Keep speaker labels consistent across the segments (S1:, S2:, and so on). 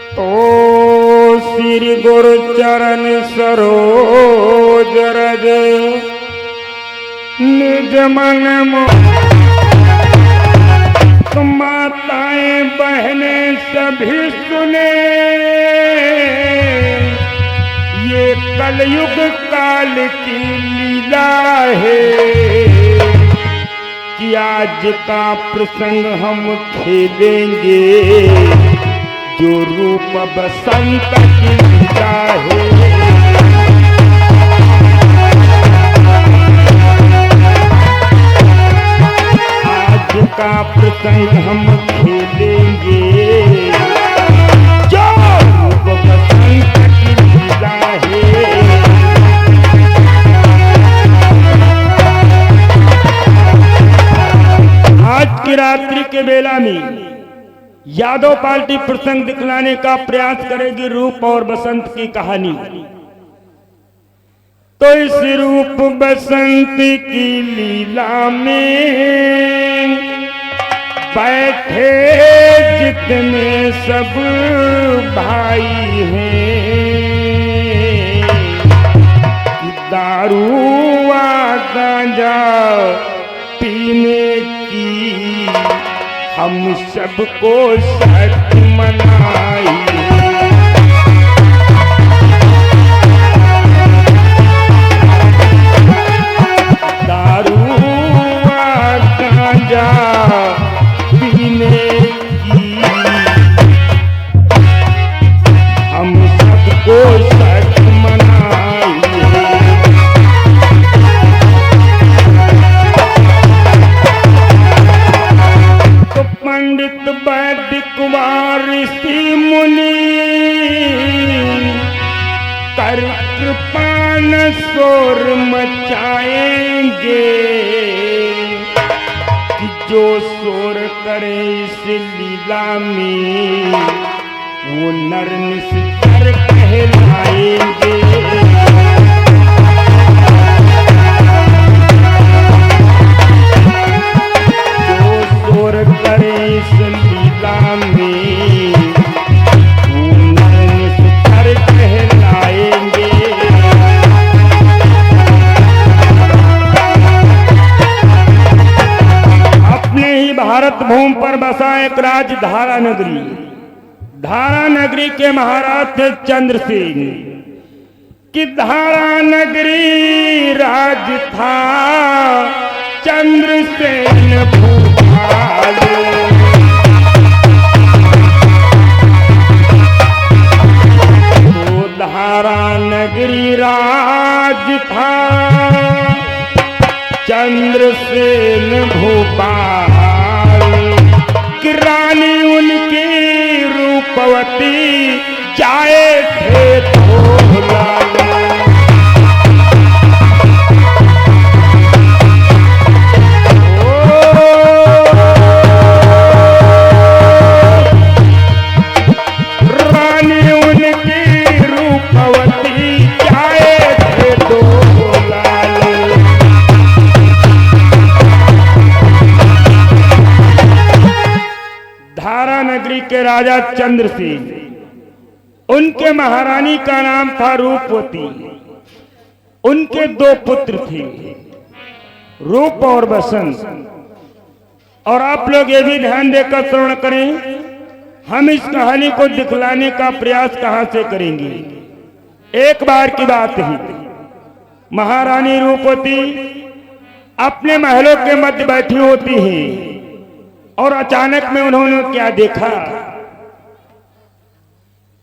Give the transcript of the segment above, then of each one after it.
S1: ओ श्री गुरु चरण सरोज रज निज मन माताएं बहनें सभी सुने, ये कलयुग काल की लीला है कि आज का प्रसंग हम खेलेंगे जो रूप बसंत की लीला है। आज का प्रसंग हम खेलेंगे जो रूप बसंत की लीला है। आज की रात्रि के बेला में यादव पार्टी प्रसंग दिखलाने का प्रयास करेगी रूप और बसंत की कहानी। तो इस रूप बसंत की लीला में बैठे जितने सब भाई हैं, दारू व गांजा पीने की हम सबको शर्त मनाई। दारू व गांजा पीने की हम सबको शर्त मनाई। तो पंडित वैदिक ऋषि मुनि कर कृपान शोर मचाएंगे कि जो शोर करे इस लीला में वो नर निश्चर कहलाएंगे। जो शोर करे इस लीला में वो नर निश्चर कहलाएंगे। अपने ही भारत भूमि पर बसा एक राज्य धारा नगरी। धारा नगरी के महाराज थे चंद्रसेन कि धारा नगरी राज था चंद्रसेन भूपाल। तो धारा नगरी राज था चंद्रसेन भूपाल कि रानी उनकी रूपवती जाए थे धोला। रानी उनकी रूपवती जाए थे धोला। धारा नगरी के राजा चंद्रसेन, उनके महारानी का नाम था रूपवती। उनके दो पुत्र थे, रूप और बसंत। और आप लोग ये भी ध्यान देकर श्रवण करें, हम इस कहानी को दिखलाने का प्रयास कहां से करेंगे। एक बार की बात है, महारानी रूपवती अपने महलों के मध्य बैठी होती हैं और अचानक में उन्होंने क्या देखा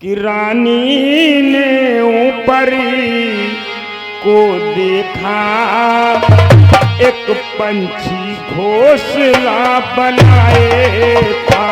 S1: कि रानी ने ऊपर को देखा एक पंछी घोंसला बनाए था।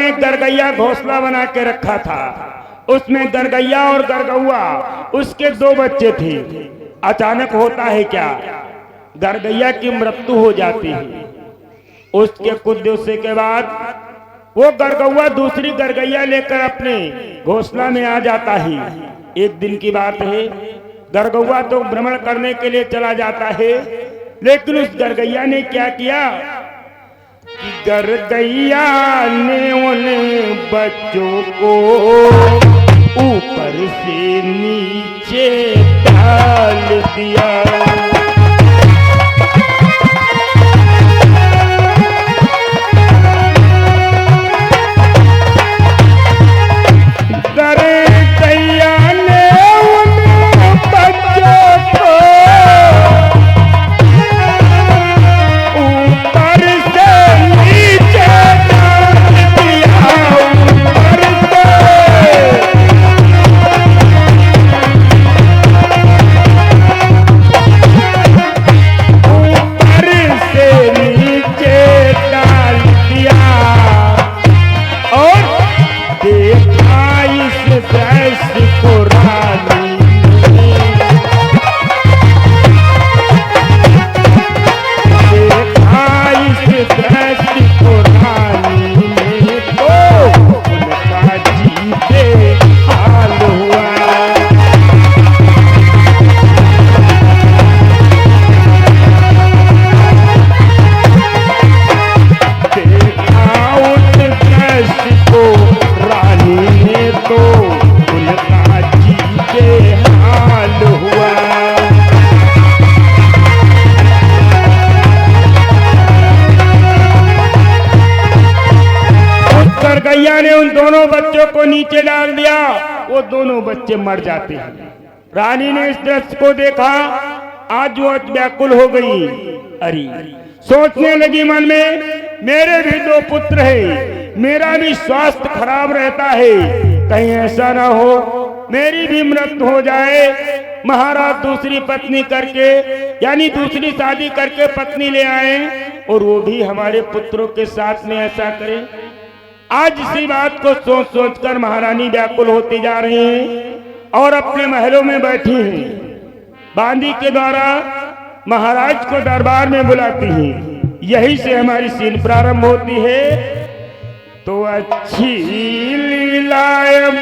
S1: एक गरगैया घोंसला बना के रखा था। उसमें गरगैया और गरगौआ उसके दो बच्चे थे। अचानक होता है क्या, गरगैया की मृत्यु हो जाती है। उसके कुछ दिवसों के बाद वो गरगौआ दूसरी गरगैया लेकर अपने घोंसला में आ जाता है। एक दिन की बात है, गरगौआ तो भ्रमण करने के लिए चला जाता है, लेकिन उस गरगैया ने क्या किया कि गरगैया ने उन बच्चों को ऊपर से नीचे डाल दिया। गरगैया ने उन बच्चों को ऊपर से नीचे डाल दिया। ऊपर से नीचे डाल दिया और देखा इस दृश्य को रानी ने, देखा इस दृश्य को रानी ने, तो उनका जी बेहाल हुआ। देखा उस दृश्य को रानी ने, तो उनका जी बेहाल हुआ। उस गरगैया ने उन दोनों बच्चों को नीचे डाल दिया, वो दोनों बच्चे मर जाते हैं। रानी ने इस दृश्य को देखा, आज वो व्याकुल हो गई। अरे सोचने लगी मन में, मेरे भी दो पुत्र हैं, मेरा भी स्वास्थ्य खराब रहता है, कहीं ऐसा ना हो मेरी भी मृत्यु हो जाए। महाराज दूसरी पत्नी करके यानी दूसरी शादी करके पत्नी ले आए और वो भी हमारे पुत्रों के साथ में ऐसा करे। आज इसी बात को सोच सोचकर महारानी व्याकुल होती जा रही हैं और अपने महलों में बैठी हैं। बांदी के द्वारा महाराज को दरबार में बुलाती हैं। यही से हमारी सीन प्रारंभ होती है। तो अच्छी लीला अब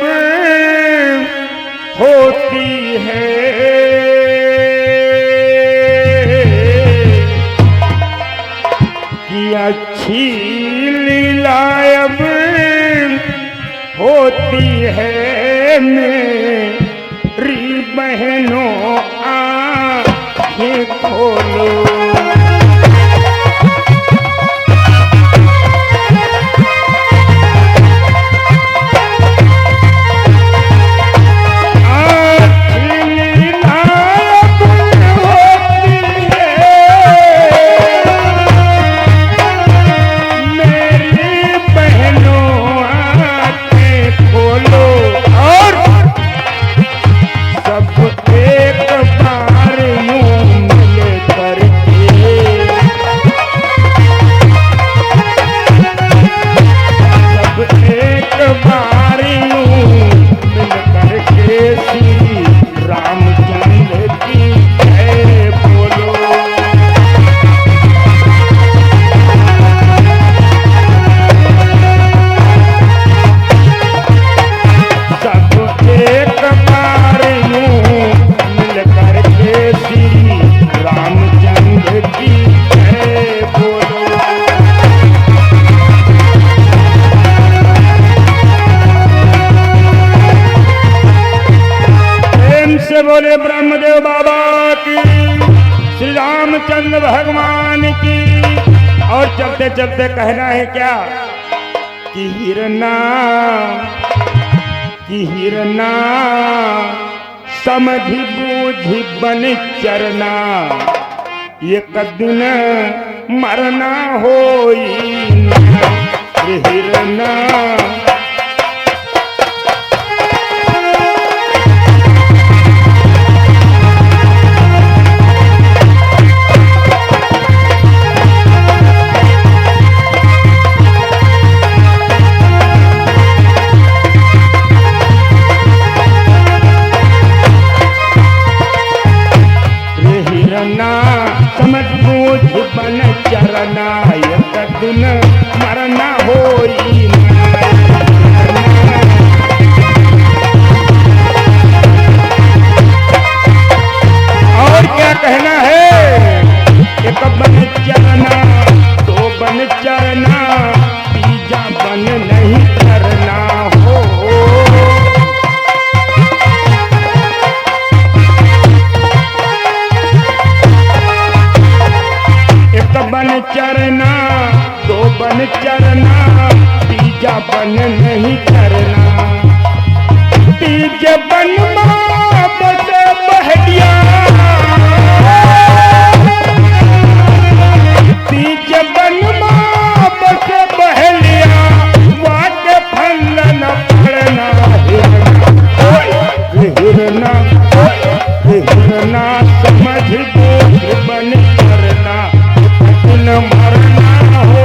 S1: होती है कि अच्छी लीला अब होती है मेरी बहनों आँखें खोलो। बोले ब्रह्मदेव बाबा की, श्री रामचंद्र भगवान की। और चलते चलते कहना है क्या कि हिरना समझी बूझी बन चरना, एक दिन मरना होई हिरना। नहीं करना हो। एक बन चरना, दो बन चरना, तीजा बन नहीं करना। तीजे बन माँ बसे बहलिया, तीजे बन माँ बसे बहलिया, वाटे फल न पड़ना। हिरना हिरना समझ गोत्र बन करना, न मरना हो।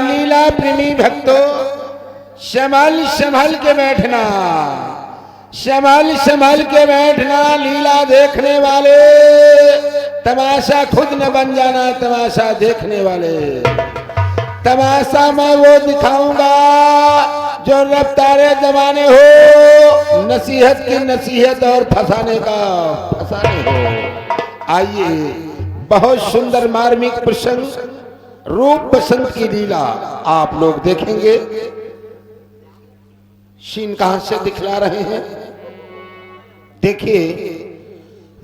S2: लीला प्रेमी भक्तों, संभल संभल के बैठना, संभल संभल के बैठना। लीला देखने वाले, तमाशा खुद न बन जाना, तमाशा देखने वाले। तमाशा मैं वो दिखाऊंगा जो रफ्तारे जमाने हो, नसीहत की नसीहत और फंसाने का फंसाने हो। आइए, बहुत सुंदर मार्मिक प्रसंग रूप बसंत की लीला आप लोग देखेंगे। सीन कहां से दिखला रहे हैं? देखिए,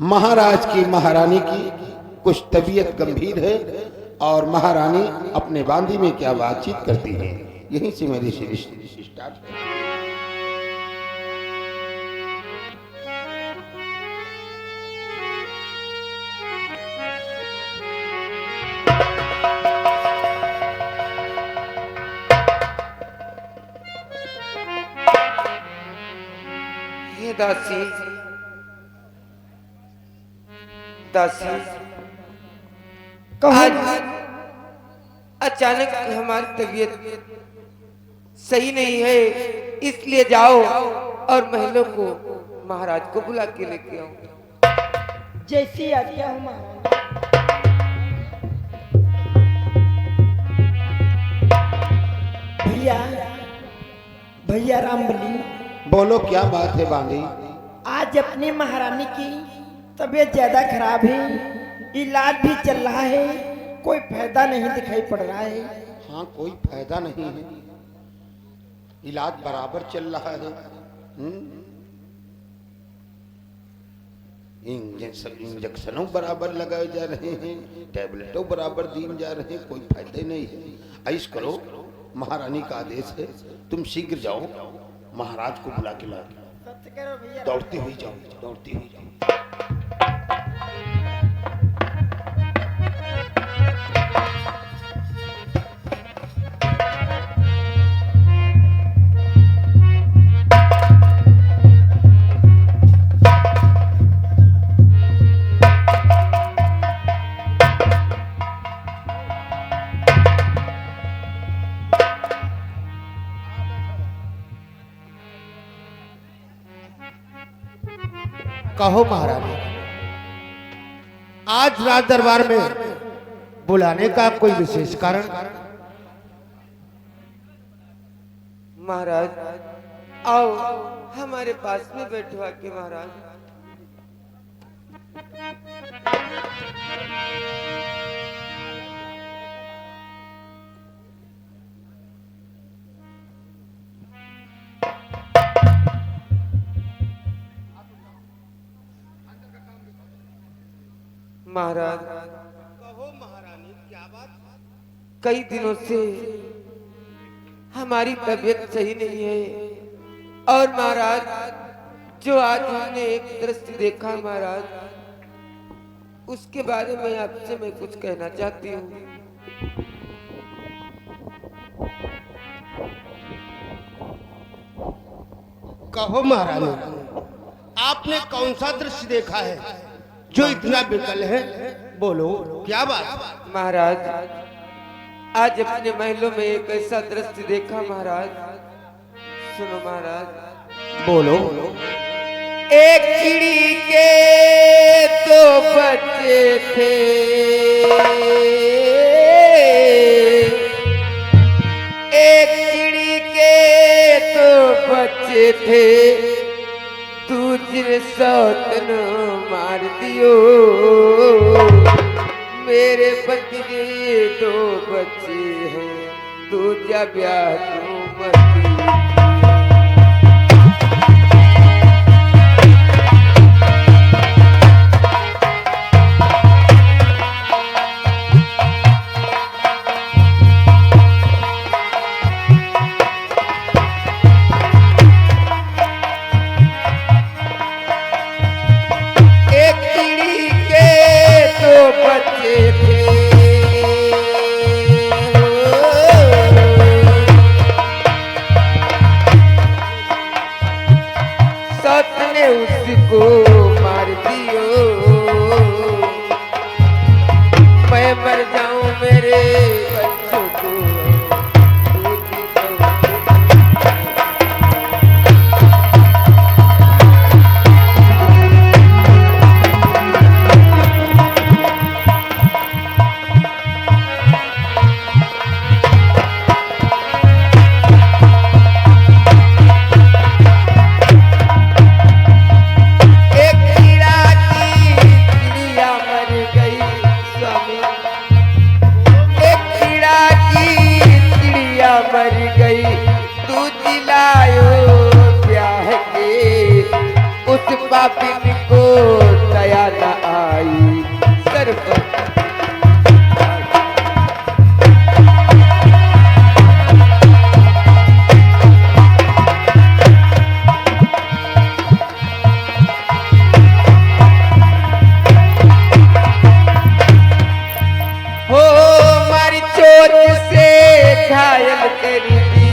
S2: महाराज की महारानी की कुछ तबीयत गंभीर है और महारानी अपने बांदी में क्या बातचीत करती है, यहीं से मेरी सीरीज स्टार्ट है।
S3: दासी, दासी, आज अचानक हमारी तबीयत सही नहीं है, इसलिए जाओ और महलों को महाराज को बुला के लेके आओ।
S4: जैसी आज्ञा हो महाराज। भैया, भैया रामबली,
S2: बोलो क्या बात है बांदी?
S4: आज अपनी महारानी की तबीयत ज्यादा खराब है, इलाज भी चल रहा है, कोई फायदा नहीं दिखाई पड़ रहा है।
S2: हाँ, कोई फायदा नहीं है, इलाज बराबर चल रहा है। इंजेक्शनों बराबर लगाए जा रहे हैं, टैबलेटों बराबर दी जा रहे हैं, कोई फायदा नहीं है। ऐसा करो, महारानी का आदेश है, तुम शीघ्र जाओ, महाराज को बुला के ला। दौड़ती हुई जाओ, दौड़ती हुई जाओ।
S5: कहो महारानी, आज राज दरबार में बुलाने का कोई विशेष कारण?
S3: महाराज आओ, हमारे पास में बैठवा के महाराज। महाराज,
S2: कहो महारानी, क्या बात?
S3: कई दिनों से हमारी तबीयत सही नहीं है और महाराज जो आज हमने एक दृश्य देखा महाराज, उसके बारे में आपसे मैं कुछ कहना चाहती हूँ।
S5: कहो महारानी, आपने कौन सा दृश्य देखा है जो इतना विकल है? बोलो, क्या बात?
S3: महाराज, आज अपने महलों में एक ऐसा दृश्य देखा महाराज। सुनो महाराज,
S5: बोलो।
S3: एक चिड़ी के दो बच्चे थे, एक चिड़ी के दो बच्चे थे, तू जिन सौतन मार दियो, मेरे पति के दो बच्चे हैं, तू जा ब्याह तू मती। उसको मार दियो, मैं मर जाऊं मेरे बच्चों को। पापिन को दया न आई सर पर। हो मारी चोट से घायल करी दी,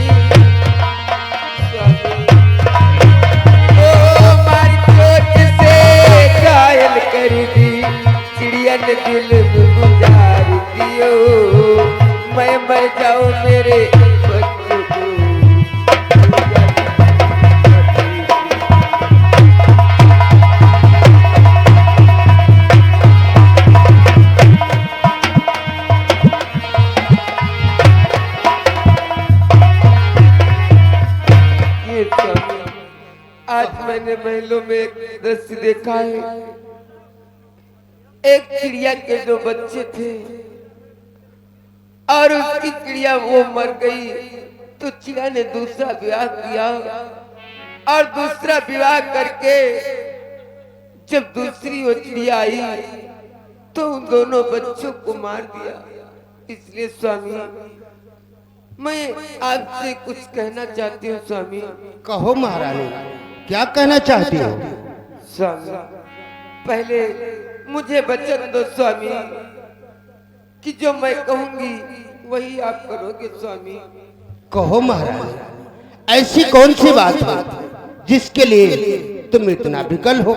S3: कर दी चिड़िया ने दिल गुजार दियो, मैं मर जाऊं मेरे बच्चों को। आज मैंने महलों में एक दृश्य देखा है। एक चिड़िया के दो बच्चे थे और उसकी चिड़िया वो मर गई, तो चिड़िया ने दूसरा विवाह किया और दूसरा विवाह करके जब दूसरी वो चिड़िया आई तो उन दोनों बच्चों को मार दिया। इसलिए स्वामी, मैं आपसे कुछ कहना चाहती हूँ स्वामी।
S5: कहो महारानी, क्या कहना चाहती हो?
S3: स्वामी, पहले मुझे वचन दो स्वामी कि जो मैं कहूंगी वही आप करोगे स्वामी।
S5: कहो महारानी, ऐसी कौन सी बात है जिसके लिए तुम इतना विकल हो?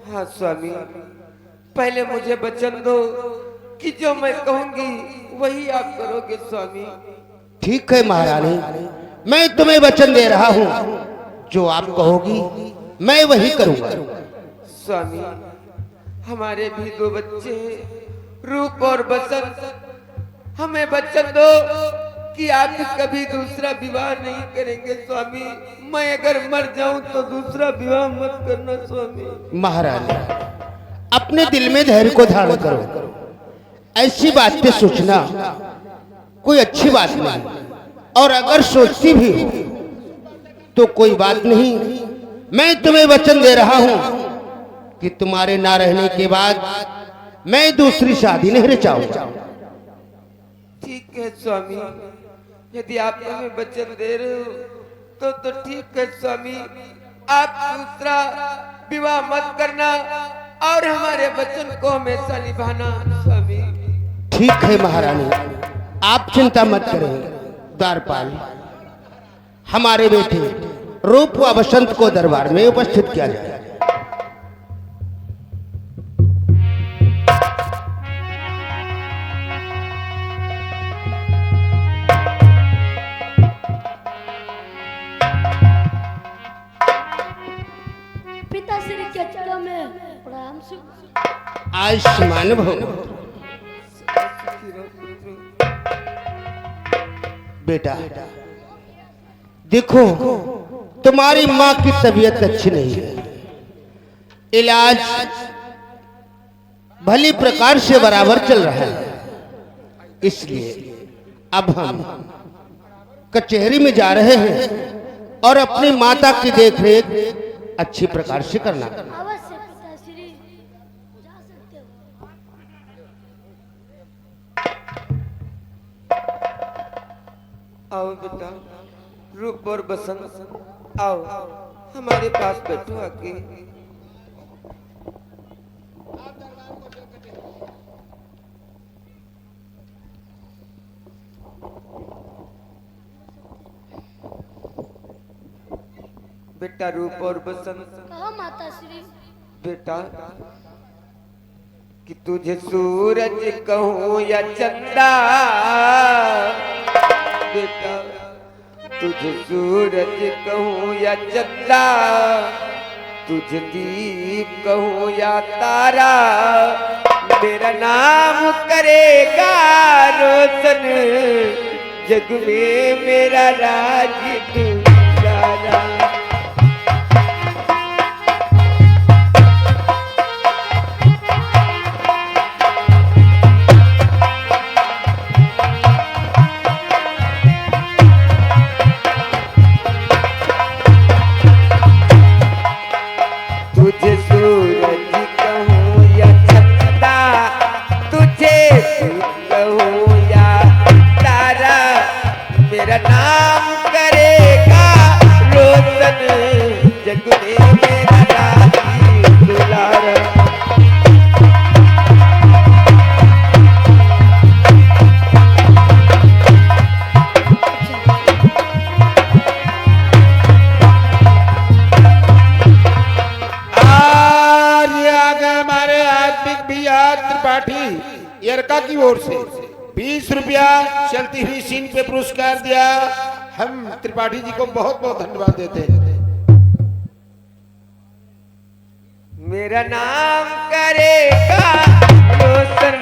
S3: हाँ स्वामी, पहले मुझे वचन दो कि जो मैं कहूंगी वही आप करोगे स्वामी।
S5: ठीक है महारानी, मैं तुम्हें वचन दे रहा हूँ, जो आप कहोगी मैं वही करूँगा।
S3: स्वामी, हमारे भी दो बच्चे हैं, रूप और बसंत। हमें वचन दो कि आप कभी दूसरा विवाह नहीं करेंगे स्वामी। मैं अगर मर जाऊं तो दूसरा विवाह मत करना स्वामी।
S5: महारानी, अपने दिल में धैर्य को धारण करो। ऐसी बातें सोचना कोई अच्छी बात नहीं, और अगर सोचती भी हो तो कोई बात नहीं। मैं तुम्हें वचन दे रहा हूँ कि तुम्हारे ना रहने के बाद मैं दूसरी शादी नहीं रचाऊंगा।
S3: ठीक है स्वामी, यदि आप हमें वचन दे रहे हो तो ठीक है स्वामी। आप दूसरा विवाह मत करना और हमारे वचन को हमेशा निभाना स्वामी।
S5: ठीक है महारानी, आप चिंता मत करें। द्वारपाल, हमारे बेटे रूप व बसंत को दरबार में उपस्थित किया जाए।
S6: पिताश्री के चरणों में प्रणाम।
S5: आयुष्मान भव। बेटा देखो, तुम्हारी माँ की तबीयत अच्छी नहीं है, इलाज भली प्रकार से बराबर चल रहा है, इसलिए अब हम कचहरी में जा रहे हैं और अपनी माता की देखरेख अच्छी प्रकार से करना।
S6: अवश्य पिताश्री, जा सकते हो।
S3: आओ बेटा, रूप और बसंत आओ हमारे पास बैठो आके। बेटा रूप और बसंत,
S6: कहो माता श्री।
S3: बेटा कि तुझे सूरज कहूँ या चंदा, बेटा तुझे सूरज कहूँ या चंदा, तुझे दीप कहूँ या तारा, मेरा नाम करेगा रोशन, जग में मेरा राज दुलारा। तुझे सूरज कहूँ या चंदा, तुझे दीप कहूँ या तारा, मेरा नाम करेगा रोशन, जग में मेरा राज दुलारा।
S2: त्रिपाठी यरका की ओर से 20 रुपया चलती हुई सीन पे पुरस्कार दिया। हम त्रिपाठी जी को बहुत बहुत धन्यवाद देते हैं।
S3: मेरा नाम करेगा रोशन,